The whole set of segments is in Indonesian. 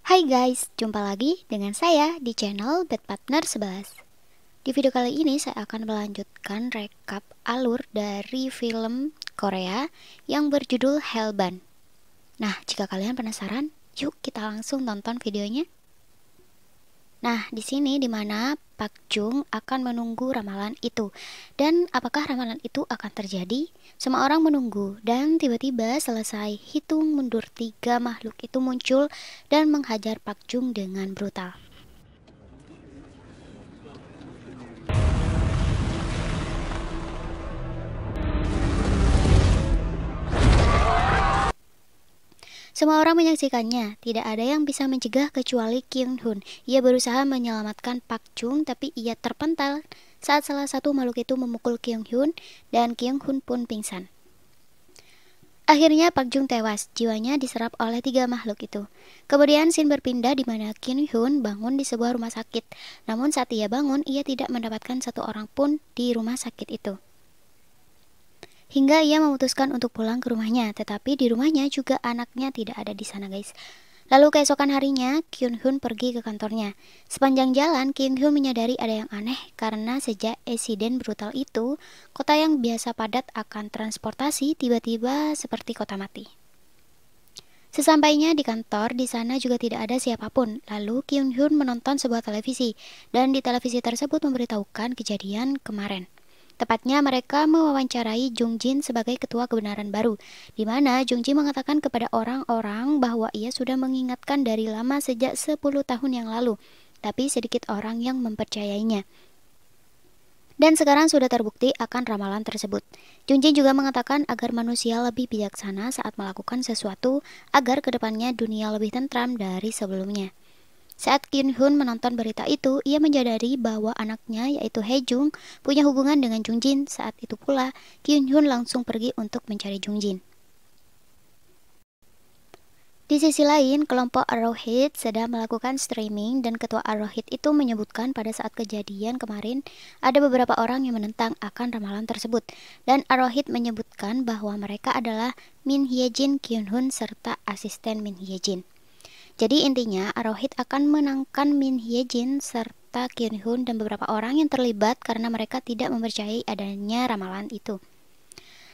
Hai guys, jumpa lagi dengan saya di channel Bad Partner 11. Di video kali ini saya akan melanjutkan rekap alur dari film Korea yang berjudul Hellbound. Nah, jika kalian penasaran, yuk kita langsung tonton videonya. Nah, di sini dimana Pak Jung akan menunggu ramalan itu. Dan apakah ramalan itu akan terjadi? Semua orang menunggu dan tiba-tiba selesai hitung mundur 3 makhluk itu muncul dan menghajar Pak Jung dengan brutal. Semua orang menyaksikannya, tidak ada yang bisa mencegah kecuali Kyung Hun. Ia berusaha menyelamatkan Pak Jung, tapi ia terpental saat salah satu makhluk itu memukul Kyung Hun, dan Kyung Hun pun pingsan. Akhirnya Pak Jung tewas, jiwanya diserap oleh 3 makhluk itu. Kemudian scene berpindah di mana Kyung Hun bangun di sebuah rumah sakit. Namun saat ia bangun, ia tidak mendapatkan satu orang pun di rumah sakit itu. Hingga ia memutuskan untuk pulang ke rumahnya, tetapi di rumahnya juga anaknya tidak ada di sana, guys. Lalu keesokan harinya, Kyung Hun pergi ke kantornya. Sepanjang jalan, Kyung Hun menyadari ada yang aneh karena sejak insiden brutal itu, kota yang biasa padat akan transportasi tiba-tiba seperti kota mati. Sesampainya di kantor, di sana juga tidak ada siapapun. Lalu Kyung Hun menonton sebuah televisi, dan di televisi tersebut memberitahukan kejadian kemarin. Tepatnya mereka mewawancarai Jung Jin sebagai ketua kebenaran baru, di mana Jung Jin mengatakan kepada orang-orang bahwa ia sudah mengingatkan dari lama sejak 10 tahun yang lalu, tapi sedikit orang yang mempercayainya. Dan sekarang sudah terbukti akan ramalan tersebut. Jung Jin juga mengatakan agar manusia lebih bijaksana saat melakukan sesuatu agar kedepannya dunia lebih tentram dari sebelumnya. Saat Kyung Hun menonton berita itu, ia menyadari bahwa anaknya yaitu Hae Jung punya hubungan dengan Jung Jin. Saat itu pula, Kyung Hun langsung pergi untuk mencari Jung Jin. Di sisi lain, kelompok Arrowhead sedang melakukan streaming dan ketua Arrowhead itu menyebutkan pada saat kejadian kemarin ada beberapa orang yang menentang akan ramalan tersebut. Dan Arrowhead menyebutkan bahwa mereka adalah Min Hye Jin, Kyung Hun, serta asisten Min Hye Jin. Jadi intinya Arrowhead akan menangkan Min Hye Jin serta Kyung Hun dan beberapa orang yang terlibat karena mereka tidak mempercayai adanya ramalan itu.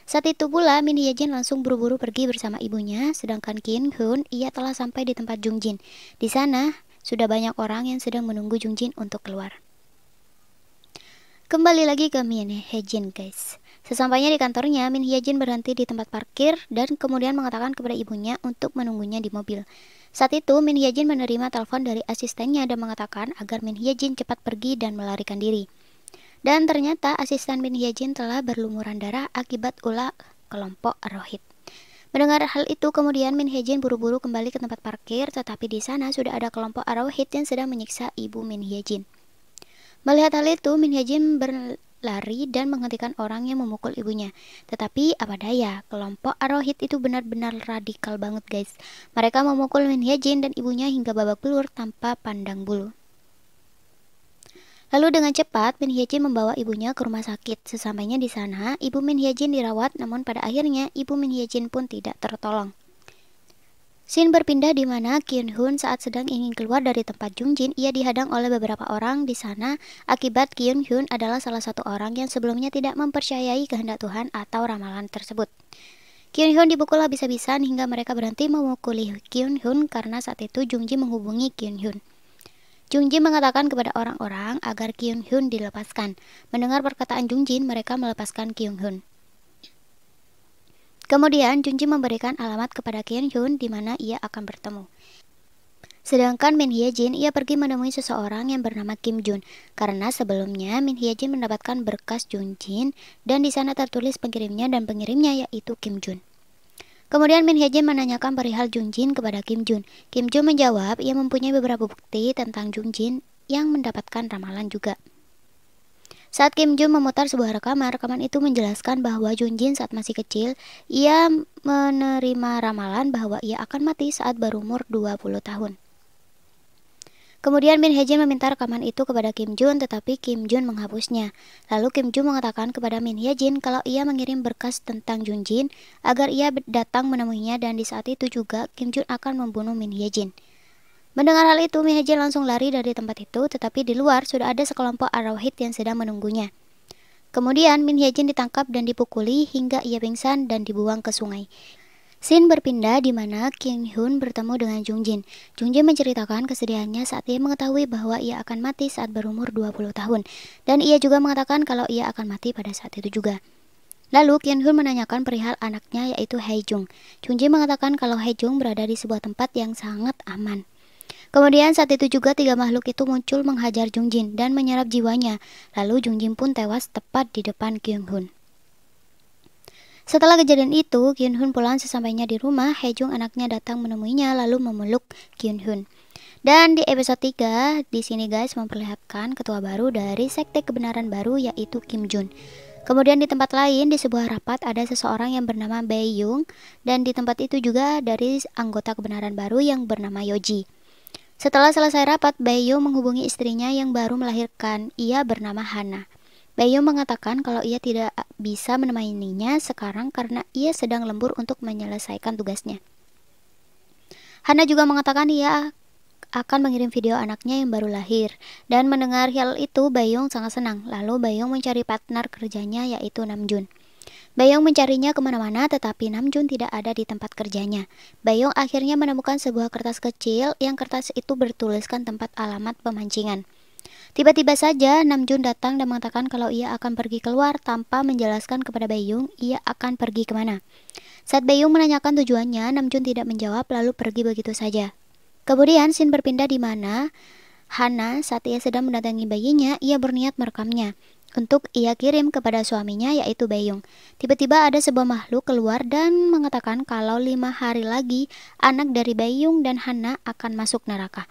Saat itu pula Min Hye Jin langsung buru-buru pergi bersama ibunya, sedangkan Kyung Hun ia telah sampai di tempat Jung Jin. Di sana sudah banyak orang yang sedang menunggu Jung Jin untuk keluar. Kembali lagi ke Min Hye Jin, guys. Sesampainya di kantornya, Min Hye Jin berhenti di tempat parkir dan kemudian mengatakan kepada ibunya untuk menunggunya di mobil. Saat itu, Min Hye Jin menerima telepon dari asistennya dan mengatakan agar Min Hye Jin cepat pergi dan melarikan diri. Dan ternyata asisten Min Hye Jin telah berlumuran darah akibat ulah kelompok Arrowhead. Mendengar hal itu, kemudian Min Hye Jin buru-buru kembali ke tempat parkir, tetapi di sana sudah ada kelompok Arrowhead yang sedang menyiksa ibu Min Hye Jin. Melihat hal itu, Min Hye Jin berlari dan menghentikan orang yang memukul ibunya. Tetapi apa daya, kelompok Arrowhead itu benar-benar radikal banget, guys. Mereka memukul Min Hye Jin dan ibunya hingga babak belur tanpa pandang bulu. Lalu dengan cepat, Min Hye Jin membawa ibunya ke rumah sakit. Sesampainya di sana, ibu Min Hye Jin dirawat, namun pada akhirnya ibu Min Hye Jin pun tidak tertolong. Scene berpindah di mana Kyung Hun saat sedang ingin keluar dari tempat Jung Jin, ia dihadang oleh beberapa orang di sana akibat Kyung Hun adalah salah satu orang yang sebelumnya tidak mempercayai kehendak Tuhan atau ramalan tersebut. Kyung Hun dipukul habis-habisan hingga mereka berhenti memukuli Kyung Hun karena saat itu Jung Jin menghubungi Kyung Hun. Jung Jin mengatakan kepada orang-orang agar Kyung Hun dilepaskan. Mendengar perkataan Jung Jin, mereka melepaskan Kyung Hun. Kemudian Jung Jin memberikan alamat kepada Kyung Hun di mana ia akan bertemu. Sedangkan Min Hye Jin ia pergi menemui seseorang yang bernama Kim Jun karena sebelumnya Min Hye Jin mendapatkan berkas Jung Jin dan di sana tertulis pengirimnya dan pengirimnya yaitu Kim Jun. Kemudian Min Hye Jin menanyakan perihal Jung Jin kepada Kim Jun. Kim Jun menjawab ia mempunyai beberapa bukti tentang Jung Jin yang mendapatkan ramalan juga. Saat Kim Jun memutar sebuah rekaman itu menjelaskan bahwa Jung Jin saat masih kecil, ia menerima ramalan bahwa ia akan mati saat berumur 20 tahun. Kemudian Min Hye Jin meminta rekaman itu kepada Kim Jun, tetapi Kim Jun menghapusnya. Lalu Kim Jun mengatakan kepada Min Hye Jin kalau ia mengirim berkas tentang Jung Jin agar ia datang menemuinya dan di saat itu juga Kim Jun akan membunuh Min Hye Jin. Mendengar hal itu, Min Hye-jin langsung lari dari tempat itu, tetapi di luar sudah ada sekelompok Arohit yang sedang menunggunya. Kemudian Min Hye-jin ditangkap dan dipukuli hingga ia pingsan dan dibuang ke sungai. Scene berpindah di mana Kim Hyun bertemu dengan Jung Jin. Jung Jin menceritakan kesedihannya saat ia mengetahui bahwa ia akan mati saat berumur 20 tahun. Dan ia juga mengatakan kalau ia akan mati pada saat itu juga. Lalu Kim Hyun menanyakan perihal anaknya yaitu Hae Jung. Jung Jin mengatakan kalau Hae Jung berada di sebuah tempat yang sangat aman. Kemudian saat itu juga tiga makhluk itu muncul menghajar Jung Jin dan menyerap jiwanya. Lalu Jung Jin pun tewas tepat di depan Kim Hyun. Setelah kejadian itu, Kyun Hun pulang. Sesampainya di rumah, Hae Jung anaknya datang menemuinya lalu memeluk Kyun Hun. Dan di episode 3, di sini guys memperlihatkan ketua baru dari sekte kebenaran baru yaitu Kim Jun. Kemudian di tempat lain di sebuah rapat ada seseorang yang bernama Bae Yung dan di tempat itu juga dari anggota kebenaran baru yang bernama Yoji. Setelah selesai rapat, Bae Yung menghubungi istrinya yang baru melahirkan. Ia bernama Hana. Bae Yung mengatakan kalau ia tidak bisa menemaninya sekarang karena ia sedang lembur untuk menyelesaikan tugasnya. Hana juga mengatakan ia akan mengirim video anaknya yang baru lahir. Dan mendengar hal itu, Bae Yung sangat senang. Lalu Bae Yung mencari partner kerjanya yaitu Namjoon. Bae Yung mencarinya kemana-mana tetapi Namjoon tidak ada di tempat kerjanya. Bae Yung akhirnya menemukan sebuah kertas kecil yang kertas itu bertuliskan tempat alamat pemancingan. Tiba-tiba saja Namjoon datang dan mengatakan kalau ia akan pergi keluar tanpa menjelaskan kepada Bae Yung ia akan pergi kemana. Saat Bae Yung menanyakan tujuannya, Namjoon tidak menjawab lalu pergi begitu saja. Kemudian scene berpindah di mana Hana saat ia sedang mendatangi bayinya, ia berniat merekamnya untuk ia kirim kepada suaminya yaitu Bae Yung. Tiba-tiba ada sebuah makhluk keluar dan mengatakan kalau 5 hari lagi anak dari Bae Yung dan Hana akan masuk neraka.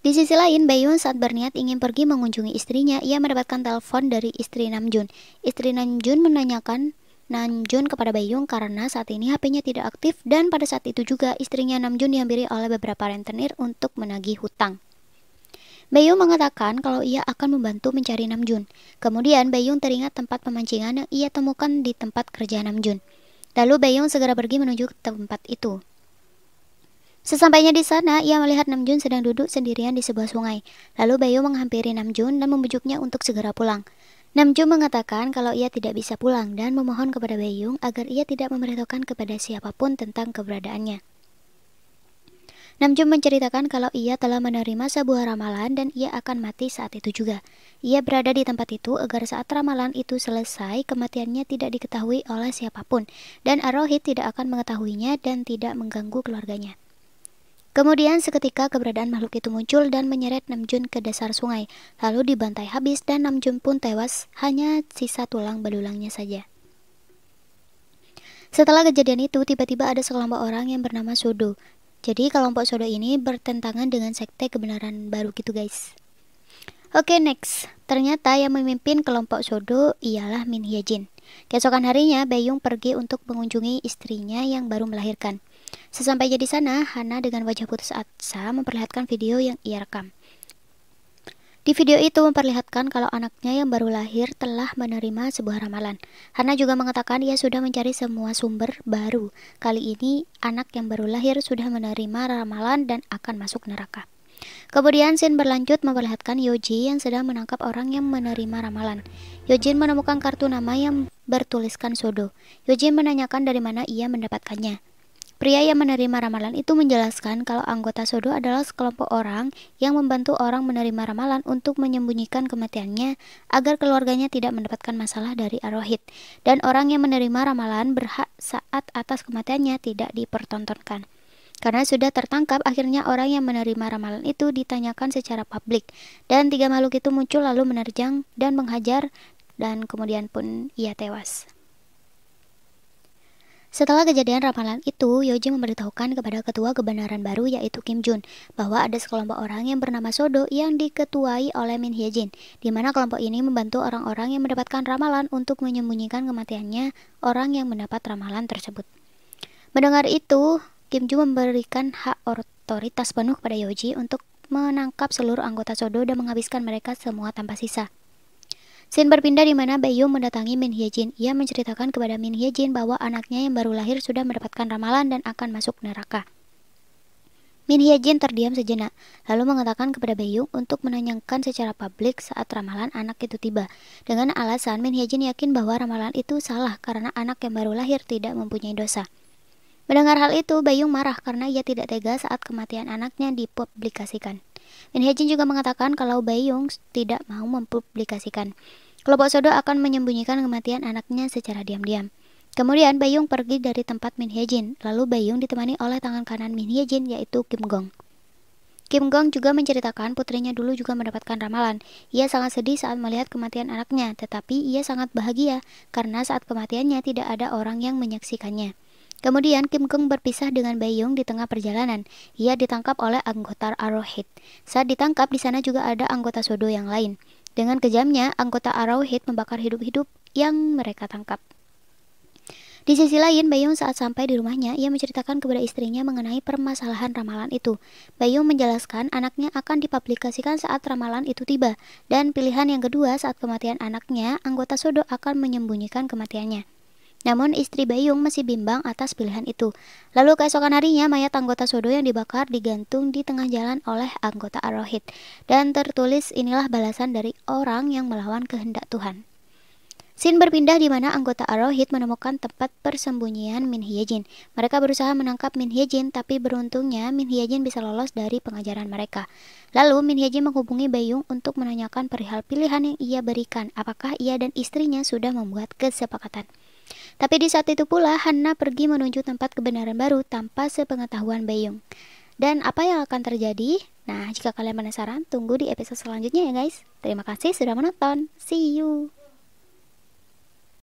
Di sisi lain, Bae Yung saat berniat ingin pergi mengunjungi istrinya, ia mendapatkan telepon dari istri Namjoon. Istri Namjoon menanyakan Namjoon kepada Bae Yung karena saat ini HP-nya tidak aktif dan pada saat itu juga istrinya Namjoon dihampiri oleh beberapa rentenir untuk menagih hutang. Bae Yung mengatakan kalau ia akan membantu mencari Namjoon. Kemudian Bae Yung teringat tempat pemancingan yang ia temukan di tempat kerja Namjoon. Lalu Bae Yung segera pergi menuju ke tempat itu. Sesampainya di sana, ia melihat Namjoon sedang duduk sendirian di sebuah sungai. Lalu Bae Yung menghampiri Namjoon dan membujuknya untuk segera pulang. Namjoon mengatakan kalau ia tidak bisa pulang dan memohon kepada Bae Yung agar ia tidak memberitahukan kepada siapapun tentang keberadaannya. Namjoon menceritakan kalau ia telah menerima sebuah ramalan dan ia akan mati saat itu juga. Ia berada di tempat itu agar saat ramalan itu selesai, kematiannya tidak diketahui oleh siapapun dan Arohit tidak akan mengetahuinya dan tidak mengganggu keluarganya. Kemudian seketika keberadaan makhluk itu muncul dan menyeret Namjoon ke dasar sungai, lalu dibantai habis dan Namjoon pun tewas, hanya sisa tulang belulangnya saja. Setelah kejadian itu, tiba-tiba ada sekelompok orang yang bernama Sodo. Jadi kelompok Sodo ini bertentangan dengan sekte kebenaran baru gitu guys. Oke, next. Ternyata yang memimpin kelompok Sodo ialah Min Hye-jin. Keesokan harinya, Bae Yung pergi untuk mengunjungi istrinya yang baru melahirkan. Sesampainya di sana, Hana dengan wajah putus asa memperlihatkan video yang ia rekam. Di video itu memperlihatkan kalau anaknya yang baru lahir telah menerima sebuah ramalan. Hana juga mengatakan ia sudah mencari semua sumber baru. Kali ini, anak yang baru lahir sudah menerima ramalan dan akan masuk neraka. Kemudian scene berlanjut memperlihatkan Yoji yang sedang menangkap orang yang menerima ramalan. Yojin menemukan kartu nama yang bertuliskan Sodo. Yojin menanyakan dari mana ia mendapatkannya. Pria yang menerima ramalan itu menjelaskan kalau anggota Sodo adalah sekelompok orang yang membantu orang menerima ramalan untuk menyembunyikan kematiannya agar keluarganya tidak mendapatkan masalah dari Arohit. Dan orang yang menerima ramalan berhak saat atas kematiannya tidak dipertontonkan. Karena sudah tertangkap, akhirnya orang yang menerima ramalan itu ditanyakan secara publik. Dan tiga makhluk itu muncul lalu menerjang dan menghajar dan kemudian pun ia tewas. Setelah kejadian ramalan itu, Yoji memberitahukan kepada ketua kebenaran baru yaitu Kim Jun bahwa ada sekelompok orang yang bernama Sodo yang diketuai oleh Min Hye-jin, di mana kelompok ini membantu orang-orang yang mendapatkan ramalan untuk menyembunyikan kematiannya orang yang mendapat ramalan tersebut. Mendengar itu, Kim Jun memberikan hak otoritas penuh pada Yoji untuk menangkap seluruh anggota Sodo dan menghabiskan mereka semua tanpa sisa. Scene berpindah di mana Bae Yung mendatangi Min Hye-jin. Ia menceritakan kepada Min Hye-jin bahwa anaknya yang baru lahir sudah mendapatkan ramalan dan akan masuk neraka. Min Hyejin terdiam sejenak, lalu mengatakan kepada Baeyong untuk menanyakan secara publik saat ramalan anak itu tiba. Dengan alasan Min Hyejin yakin bahwa ramalan itu salah karena anak yang baru lahir tidak mempunyai dosa. Mendengar hal itu, Baeyong marah karena ia tidak tega saat kematian anaknya dipublikasikan. Min Hyejin juga mengatakan kalau Baeyong tidak mau mempublikasikan. Kelompok Sodo akan menyembunyikan kematian anaknya secara diam-diam. Kemudian Baeyong pergi dari tempat Min Hyejin, lalu Baeyong ditemani oleh tangan kanan Min Hyejin yaitu Kim Gong. Kim Gong juga menceritakan putrinya dulu juga mendapatkan ramalan. Ia sangat sedih saat melihat kematian anaknya, tetapi ia sangat bahagia karena saat kematiannya tidak ada orang yang menyaksikannya. Kemudian Kim Gong berpisah dengan Baeyong di tengah perjalanan. Ia ditangkap oleh anggota Arrowhead. Saat ditangkap, di sana juga ada anggota Sodo yang lain. Dengan kejamnya, anggota Arrowhead membakar hidup-hidup yang mereka tangkap. Di sisi lain, Baeyong saat sampai di rumahnya, ia menceritakan kepada istrinya mengenai permasalahan ramalan itu. Baeyong menjelaskan anaknya akan dipublikasikan saat ramalan itu tiba, dan pilihan yang kedua saat kematian anaknya, anggota Sodo akan menyembunyikan kematiannya. Namun istri Baeyong masih bimbang atas pilihan itu. Lalu keesokan harinya, mayat anggota Sodo yang dibakar digantung di tengah jalan oleh anggota Arrowhead, dan tertulis inilah balasan dari orang yang melawan kehendak Tuhan. Scene berpindah di mana anggota Arrowhead menemukan tempat persembunyian Min Hyejin. Mereka berusaha menangkap Min Hyejin, tapi beruntungnya Min Hyejin bisa lolos dari pengajaran mereka. Lalu Min Hyejin menghubungi Baeyong untuk menanyakan perihal pilihan yang ia berikan, apakah ia dan istrinya sudah membuat kesepakatan. Tapi di saat itu pula Hanna pergi menuju tempat kebenaran baru tanpa sepengetahuan Baeyong. Dan apa yang akan terjadi? Nah, jika kalian penasaran, tunggu di episode selanjutnya ya guys. Terima kasih sudah menonton. See you.